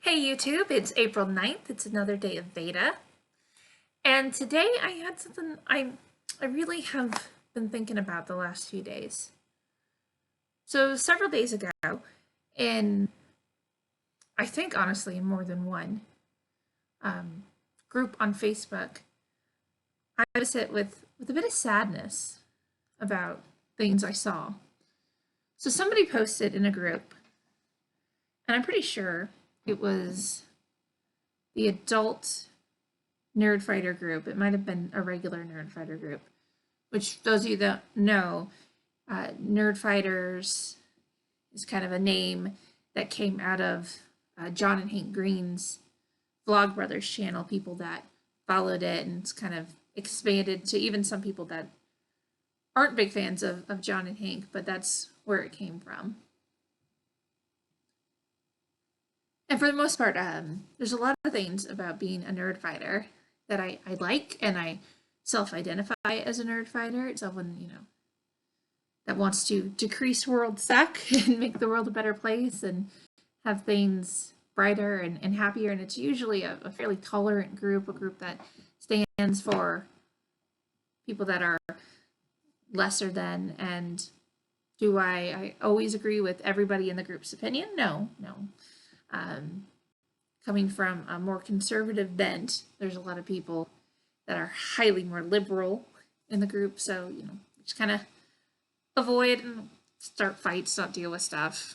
Hey YouTube, it's April 9th. It's another day of VEDA. And today I had something I really have been thinking about the last few days. So several days ago, in I think honestly in more than one group on Facebook, I was hit with a bit of sadness about things I saw. So somebody posted in a group, and I'm pretty sure it was the adult nerd fighter group. It might have been a regular nerd fighter group, which those of you that know, nerd fighters is kind of a name that came out of John and Hank Green's Vlogbrothers channel. People that followed it, and it's kind of expanded to even some people that aren't big fans of John and Hank, but that's where it came from. And for the most part, there's a lot of things about being a nerd fighter that I like, and I self-identify as a nerd fighter. It's someone, that wants to decrease world suck and make the world a better place and have things brighter and happier. And it's usually a fairly tolerant group, a group that stands for people that are lesser than. And do I always agree with everybody in the group's opinion? No. Coming from a more conservative bent, there's a lot of people that are highly more liberal in the group, so just kind of avoid and start fights, not deal with stuff.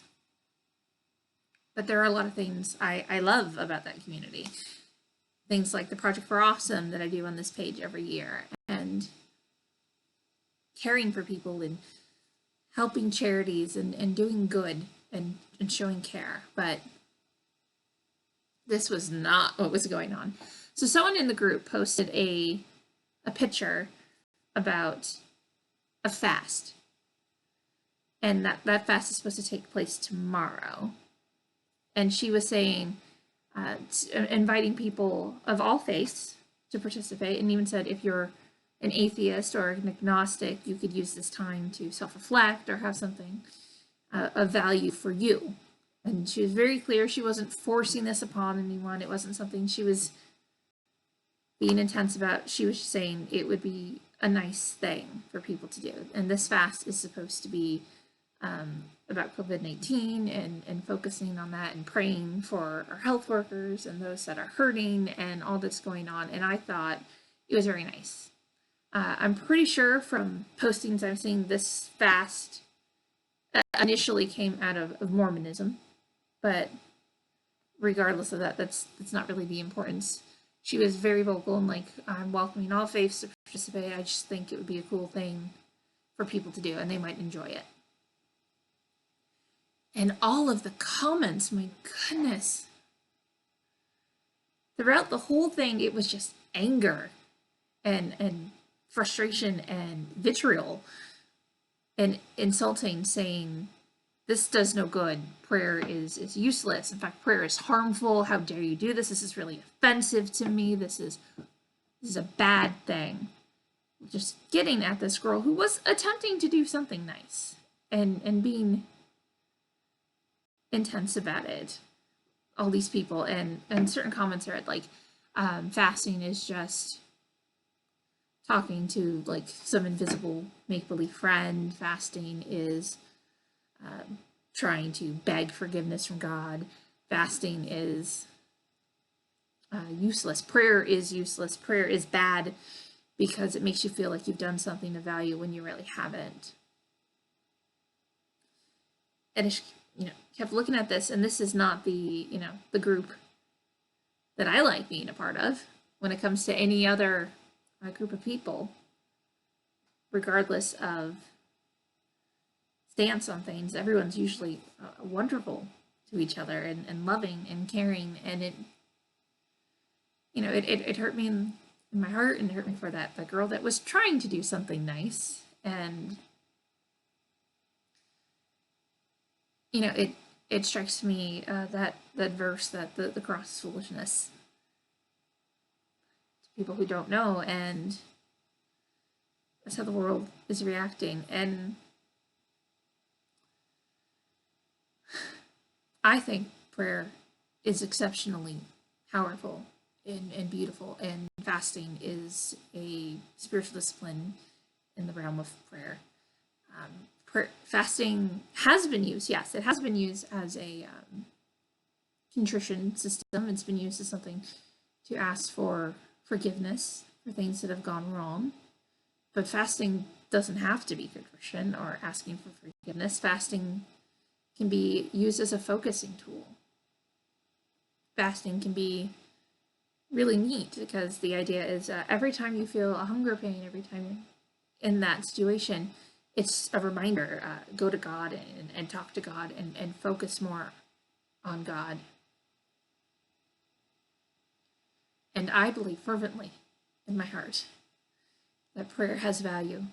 But there are a lot of things I love about that community. Things like the Project for Awesome that I do on this page every year, and caring for people and helping charities and doing good and showing care. But this was not what was going on. So someone in the group posted a picture about a fast. And that fast is supposed to take place tomorrow. And she was saying, inviting people of all faiths to participate, and even said if you're an atheist or an agnostic, you could use this time to self-reflect or have something of value for you. And she was very clear she wasn't forcing this upon anyone. It wasn't something she was being intense about. She was saying it would be a nice thing for people to do. And this fast is supposed to be about COVID-19 and focusing on that and praying for our health workers and those that are hurting and all that's going on. And I thought it was very nice. I'm pretty sure from postings I've seen, this fast initially came out of Mormonism. But regardless of that, that's not really the importance. She was very vocal and like, I'm welcoming all faiths to participate. I just think it would be a cool thing for people to do, and they might enjoy it. And all of the comments, my goodness. Throughout the whole thing, it was just anger and frustration and vitriol and insulting, saying, this does no good. Prayer is useless. In fact, prayer is harmful. How dare you do this? This is really offensive to me. This is a bad thing. Just getting at this girl who was attempting to do something nice and being intense about it. All these people and certain comments are like, fasting is just talking to like some invisible make-believe friend. Fasting is trying to beg forgiveness from God. Fasting is useless. Prayer is useless. Prayer is bad because it makes you feel like you've done something of value when you really haven't. And it, kept looking at this, and this is not the the group that I like being a part of when it comes to any other group of people, regardless of stance on things. Everyone's usually wonderful to each other and loving and caring, and it it hurt me in my heart, and it hurt me for that girl that was trying to do something nice. And it strikes me that verse that the cross is foolishness to people who don't know, and that's how the world is reacting. And I think prayer is exceptionally powerful and beautiful, and fasting is a spiritual discipline in the realm of prayer. Fasting has been used, yes, it has been used as a contrition system. It's been used as something to ask for forgiveness for things that have gone wrong. But fasting doesn't have to be contrition or asking for forgiveness. Fasting can be used as a focusing tool. Fasting can be really neat because the idea is every time you feel a hunger pain, every time you're in that situation, it's a reminder, go to God and talk to God and focus more on God. And I believe fervently in my heart that prayer has value.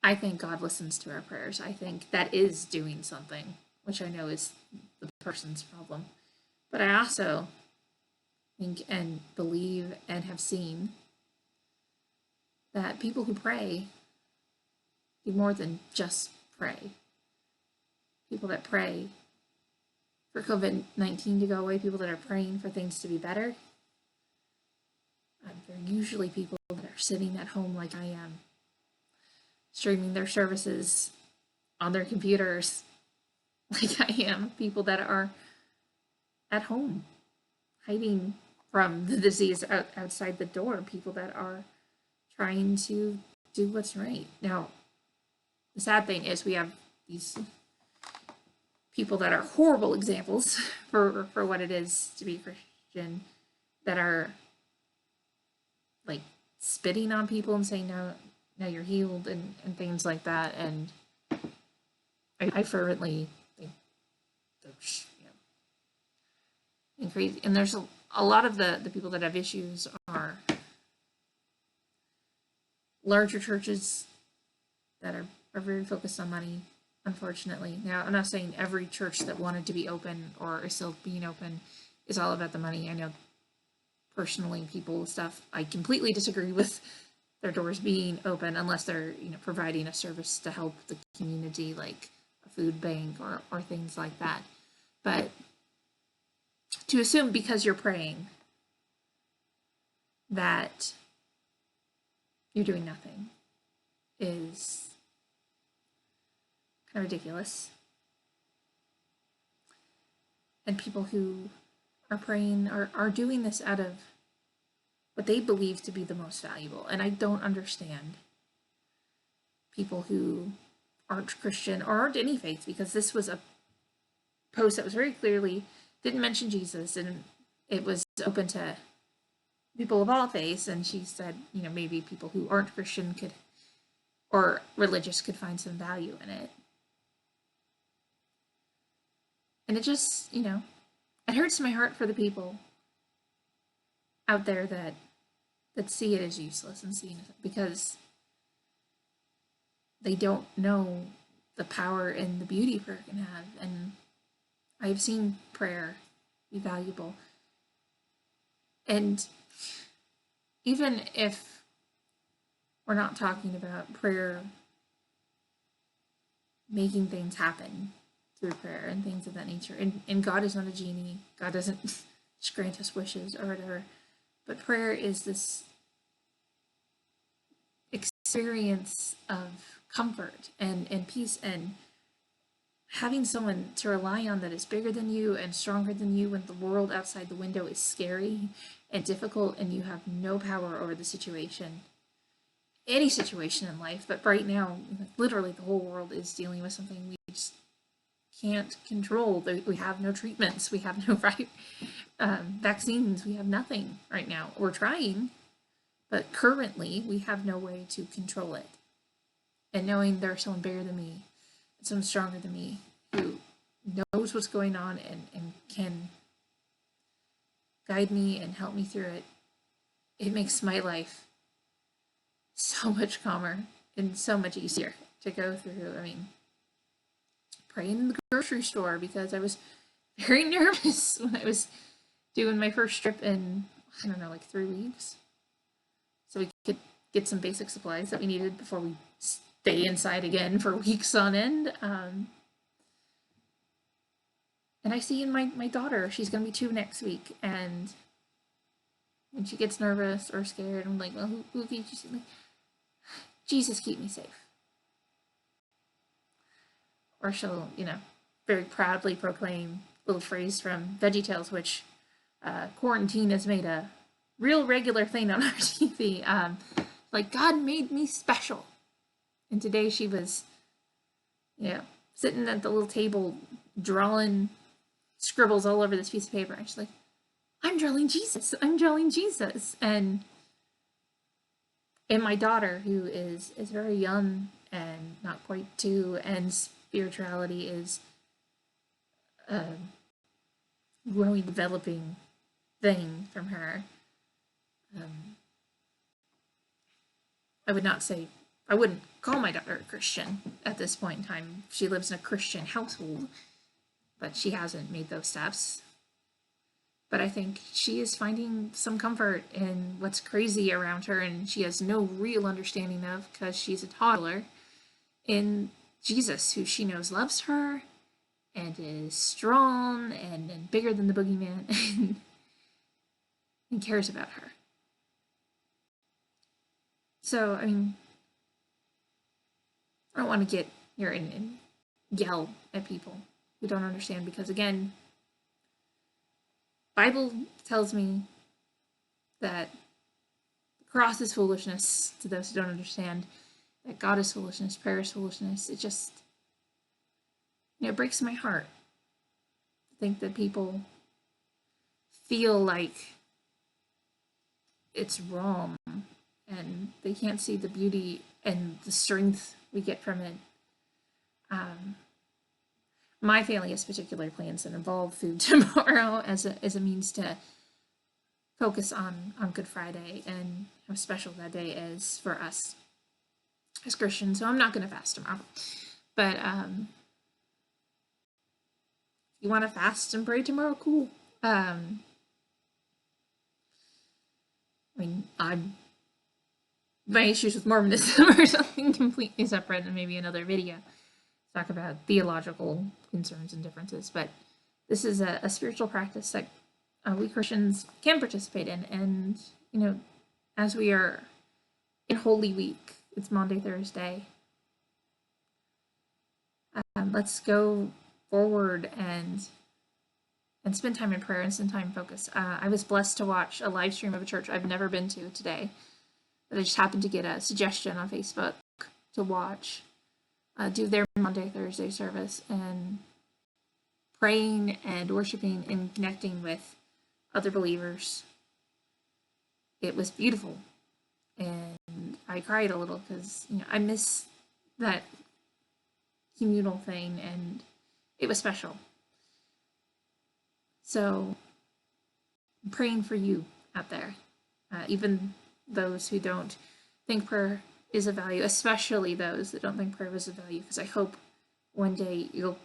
I think God listens to our prayers. I think that is doing something, which I know is the person's problem. But I also think and believe and have seen that people who pray do more than just pray. People that pray for COVID-19 to go away, people that are praying for things to be better, they're usually people that are sitting at home like I am, streaming their services on their computers like I am, people that are at home, hiding from the disease outside the door, people that are trying to do what's right. Now, the sad thing is we have these people that are horrible examples for what it is to be Christian, that are like spitting on people and saying, no, you're healed, and things like that. And I fervently think there's, crazy. And there's a lot of the people that have issues are larger churches that are very focused on money, unfortunately. Now, I'm not saying every church that wanted to be open or is still being open is all about the money. I know personally people stuff, I completely disagree with their doors being open unless they're providing a service to help the community, like a food bank or things like that. But to assume because you're praying that you're doing nothing is kind of ridiculous. And people who are praying are doing this out of what they believe to be the most valuable. And I don't understand people who aren't Christian or aren't any faith, because this was a post that was very clearly didn't mention Jesus, and it was open to people of all faiths. And she said, maybe people who aren't Christian could, or religious, could find some value in it. And it just, it hurts my heart for the people out there that see it as useless and see it because they don't know the power and the beauty prayer can have. And I've seen prayer be valuable. And even if we're not talking about prayer making things happen through prayer and things of that nature, and God is not a genie, God doesn't just grant us wishes or whatever, but prayer is this experience of comfort and peace, and having someone to rely on that is bigger than you and stronger than you when the world outside the window is scary and difficult and you have no power over the situation, any situation in life. But right now, literally the whole world is dealing with something we just can't control. We have no treatments, we have no vaccines, we have nothing right now. We're trying, but currently we have no way to control it. And knowing there's someone bigger than me, someone stronger than me, who knows what's going on and can guide me and help me through it, it makes my life so much calmer and so much easier to go through. I mean, praying in the grocery store because I was very nervous when I was doing my first trip in, 3 weeks. So we could get some basic supplies that we needed before we stay inside again for weeks on end. And I see in my daughter, she's going to be 2 next week, and when she gets nervous or scared, I'm like, well, who keeps you safe? Jesus, keep me safe. Or she'll, very proudly proclaim a little phrase from VeggieTales, which quarantine has made a real regular thing on our TV. Like, God made me special. And today she was, sitting at the little table drawing scribbles all over this piece of paper. And she's like, I'm drawing Jesus. I'm drawing Jesus. And my daughter, who is very young and not quite 2, and spirituality is a growing, developing thing from her. I wouldn't call my daughter a Christian at this point in time. She lives in a Christian household, but she hasn't made those steps. But I think she is finding some comfort in what's crazy around her, and she has no real understanding of, because she's a toddler, in Jesus, who she knows loves her and is strong and bigger than the boogeyman and cares about her. So, I mean, I don't want to get here and yell at people who don't understand, because again, Bible tells me that the cross is foolishness to those who don't understand, that God is foolishness, prayer is foolishness. It just, it breaks my heart to think that people feel like it's wrong and they can't see the beauty and the strength we get from it. My family has particular plans that involve food tomorrow as a means to focus on Good Friday and how special that day is for us as Christians. So I'm not going to fast tomorrow. But if you want to fast and pray tomorrow, cool. I mean, my issues with Mormonism are something completely separate, and maybe another video talk about theological concerns and differences. But this is a spiritual practice that we Christians can participate in. And, as we are in Holy Week, it's Maundy, Thursday, let's go forward and spend time in prayer and spend time in focus. I was blessed to watch a live stream of a church I've never been to today, but I just happened to get a suggestion on Facebook to watch. Do their Monday, Thursday service, and praying and worshiping and connecting with other believers. It was beautiful, and I cried a little because I miss that communal thing, and it was special. So I'm praying for you out there, even those who don't think prayer is of value, especially those that don't think prayer is of value, because I hope one day you'll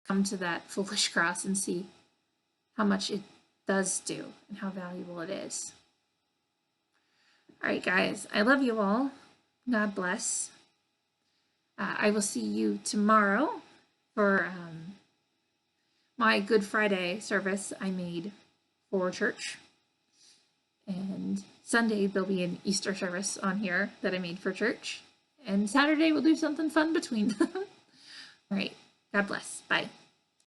come to that foolish cross and see how much it does do and how valuable it is. All right, guys, I love you all. God bless. I will see you tomorrow for my Good Friday service I made for church. And Sunday, there'll be an Easter service on here that I made for church. And Saturday, we'll do something fun between them. All right. God bless. Bye.